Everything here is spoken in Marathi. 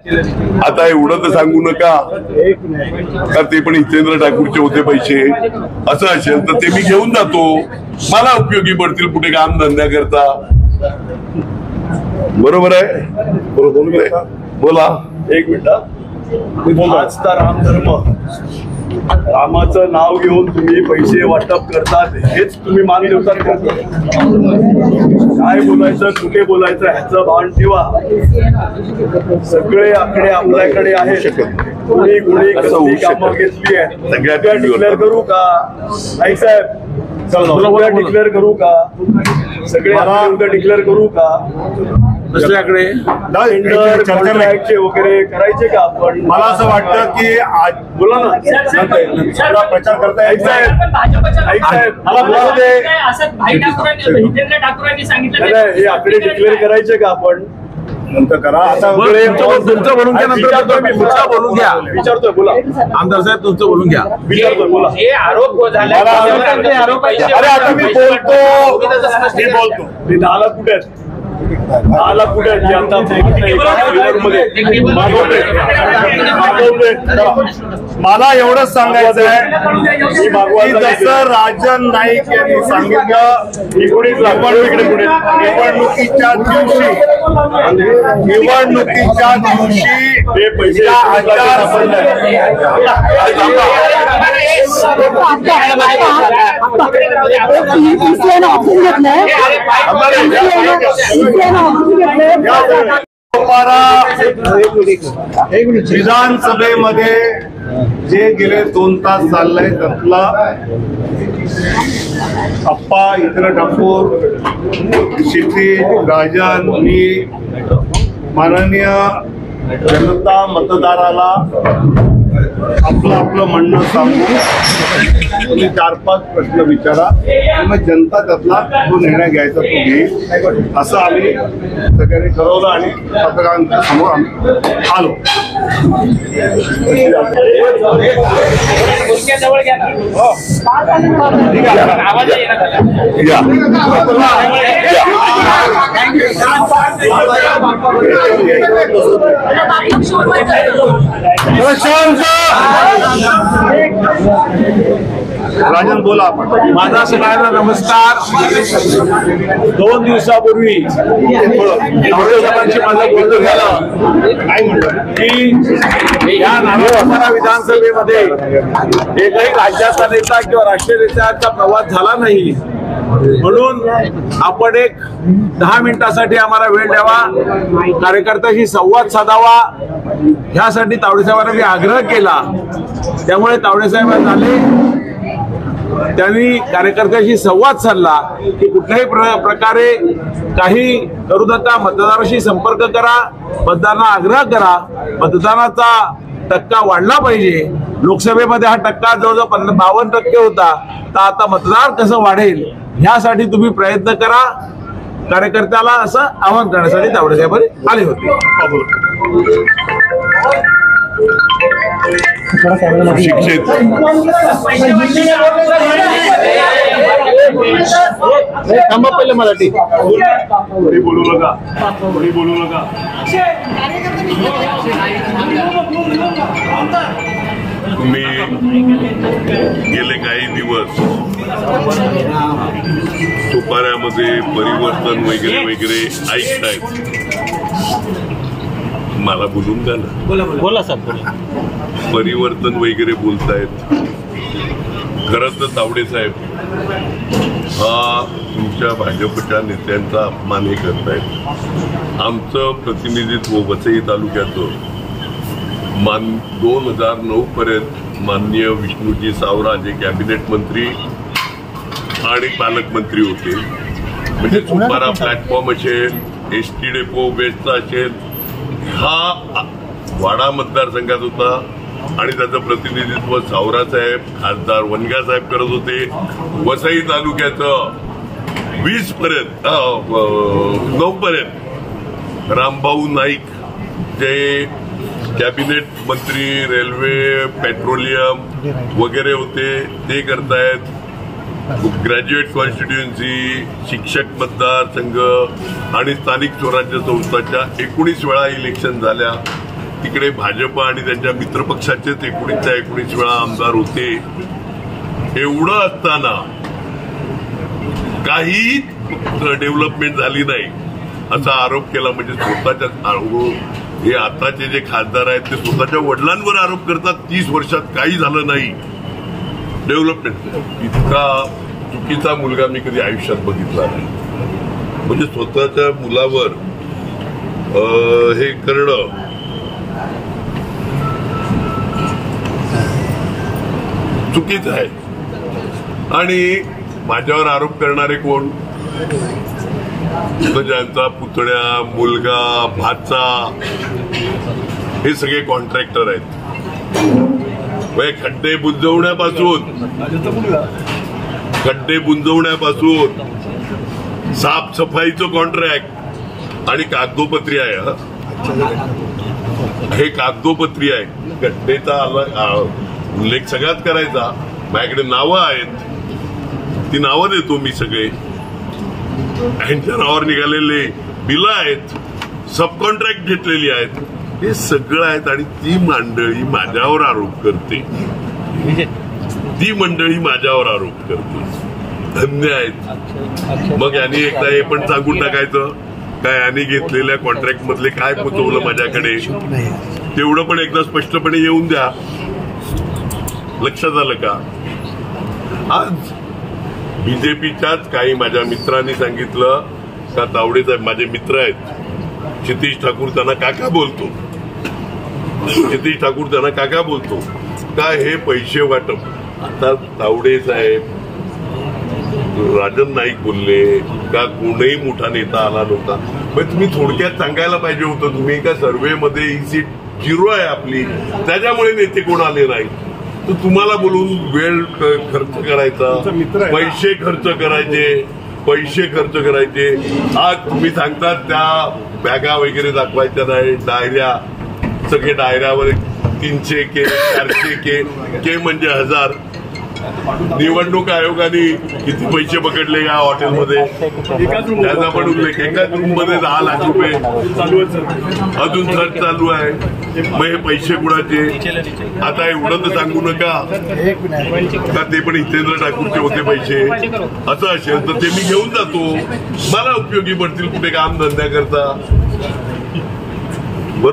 आता एवढं तर सांगू नका का ते पण हितेंद्र ठाकूरचे होते पैसे असं असेल तर ते मी घेऊन जातो, मला उपयोगी पडतील पुढे काम धंद्या करता. बरोबर आहे, बरोबर. बोला. एक मिनिट. आजचा रामधर्म, रामाचं नाव घेऊन तुम्ही पैसे वाटप करतात हेच तुम्ही मान देवतात का? काय बोलायचं कुठे बोलायचं ह्याचं भान ठेवा. सगळे आकडे आपल्याकडे आहे. कुणी कुणी कसली कामं घेतली आहे सगळ्या डिक्लेअर करू का? नाही साहेब, डिक्लेअर करू का? सगळे उद्या डिक्लेअर करू का? दुसऱ्याकडे कॉन्ट्रॅक्टचे वगैरे करायचे का आपण? मला असं वाटतं की आज बोला ना, प्रचार करता येईल साहेब. मला बोलू दे. हे आकडे डिक्लेअर करायचे का आपण? नंतर करा. आता तुमचं बोलून घ्या, नंतर बोलून घ्या. विचारतोय, बोला. आमदार साहेब तुमचं बोलून घ्या. विचारतोय, बोला. हे आरोप झाले. अरे आता मी बोलतो. मी 10 लाख कुठे आहेत? 10 लाख कुठे आहेत? मला एवढंच सांगायचं आहे की जसं राजन नाईक यांनी सांगितलं निवडणुकीच्या दिवशी विधानसभेमध्ये जे गेले 2 तास चाललंय त्यातला अप्पा, इतर ठाकूर, क्षितिज, राजन, मी माननीय जनता मतदाराला आपलं म्हणणं सांगू. तुम्ही 4-5 प्रश्न विचारा, मग जनता त्यातला जो निर्णय घ्यायचा तो घेईल असं आम्ही सगळ्यांनी ठरवलं आणि पत्रकारांच्या समोर आम्ही आलो. राजन बोला. आपण माझा सगळ्यांना नमस्कार. 2 दिवसापूर्वी साहेबांशी माझं बोलणं झालं. काय म्हणलं की या नागपूर विधानसभेमध्ये एकही राज्याचा नेता किंवा राष्ट्रीय नेत्याचा प्रवास झाला नाही, म्हणून आपण एक 10 मिनिटासाठी आम्हाला वेळ द्यावा, कार्यकर्त्याशी संवाद साधावा, ह्यासाठी तावडे साहेबांना मी आग्रह केला. त्यामुळे तावडे साहेब आले, त्यांनी कार्यकर्त्याशी संवाद साधला की कुठल्याही प्रकारे काही करू नका, मतदाराशी संपर्क करा, मतदारांना आग्रह करा, मतदानाचा टक्का वाढला पाहिजे. लोकसभेमध्ये हा टक्का जवळजवळ 52% होता, तर आता मतदार कसं वाढेल ह्यासाठी तुम्ही प्रयत्न करा. कार्यकर्त्याला असं आवाहन करण्यासाठी तावडे साहेब आले होते. शिक्षित पहिले मराठी बोलू नका. तुम्ही गेले काही दिवस सुपाऱ्यामध्ये परिवर्तन वगैरे ऐकतायत. मला बोलून द्या ना. बोला साहेब. परिवर्तन वगैरे बोलतायत. खरं तर तावडे साहेब हा तुमच्या भाजपच्या नेत्यांचा अपमान करतायत. आमचं प्रतिनिधित्व वसई तालुक्याचं 2009 पर्यंत माननीय विष्णुजी सावरा जे कॅबिनेट मंत्री आणि पालकमंत्री होते, म्हणजे सुपारा प्लॅटफॉर्म असेल, एसटी डेपो वेस्टचा असेल, हा वाडा मतदारसंघात होता आणि त्याचं प्रतिनिधित्व सावरा साहेब, खासदार वनगा साहेब करत होते. वसई तालुक्याचं 20 पर्यंत 9 पर्यंत रामभाऊ नाईक जे कॅबिनेट मंत्री, रेल्वे, पेट्रोलियम वगैरे होते ते करतायत. ग्रॅज्युएट कॉन्स्टिट्युएन्सी, शिक्षक मतदारसंघ आणि स्थानिक स्वराज्य संस्थाच्या 19 वेळा इलेक्शन झाल्या. तिकडे भाजप आणि त्यांच्या मित्रपक्षाचेच 19 वेळा आमदार होते. एवढं असताना काही डेव्हलपमेंट झाली नाही असा आरोप केला. म्हणजे स्वतःच्या हे आताचे जे खासदार आहेत ते स्वतःच्या वडिलांवर आरोप करतात 30 वर्षात काही झालं नाही डेव्हलपमेंट. इतका चुकीचा मुलगा मी कधी आयुष्यात बघितला नाही. म्हणजे स्वतःच्या मुलावर हे करणं चुकीचं आहे. आणि माझ्यावर आरोप करणारे कोण? ज्यांचा पुतण्या, मुलगा, भाचा हे सगळे कॉन्ट्रॅक्टर आहेत. खड्डे बुंजवण्यापासून साफसफाईचं कॉन्ट्रॅक्ट आणि कागदोपत्री आहे. हे कागदोपत्री आहे. खड्डेचा उल्लेख सगळ्यात करायचा. माझ्याकडे नावं आहेत, ती नावं देतो मी सगळे. यांच्या नावावर निघालेले बिलं आहेत, सब कॉन्ट्रॅक्ट घेतलेली आहेत, हे सगळं आहेत. आणि ती मंडळी माझ्यावर आरोप करते. धन्य आहेत. मग यांनी एकदा हे पण सांगून टाकायचं काय यांनी घेतलेल्या कॉन्ट्रॅक्ट मधले काय पोचवलं माझ्याकडे, तेवढं पण एकदा स्पष्टपणे येऊन द्या. लक्षात आलं का? आज बीजेपीच्याच काही माझ्या मित्रांनी सांगितलं का तावडे साहेब माझे मित्र आहेत, क्षितिज ठाकूर त्यांना काका बोलतो, का हे पैसे वाटप. आता तावडे साहेब, राजन नाईक बोलले का कोणीही मोठा नेता आला नव्हता. पण तुम्ही थोडक्यात सांगायला पाहिजे होतं. तुम्ही का सर्व्हे मध्ये ही सीट 0 आहे आपली, त्याच्यामुळे नेते कोण आले नाही. तर तुम्हाला बोलून वेळ खर्च करायचा, पैसे खर्च करायचे. आज तुम्ही सांगतात त्या बॅगा वगैरे दाखवायच्या नाही, डायऱ्या, सगळे डायऱ्यावर 300 के 400 के म्हणजे 1000. निवडणूक आयोगाने किती पैसे पकडले या हॉटेलमध्ये त्याचा पण उल्लेख. एकाच रूम मध्ये 10 लाख रुपये अजून खर्च चालू आहे. मग हे पैसे कुणाचे? आता एवढं तर सांगू नका का ते पण हितेंद्र ठाकूरचे होते पैसे. असं असेल तर ते मी घेऊन जातो, मला उपयोगी पडतील कुठे काम धंद्या करता.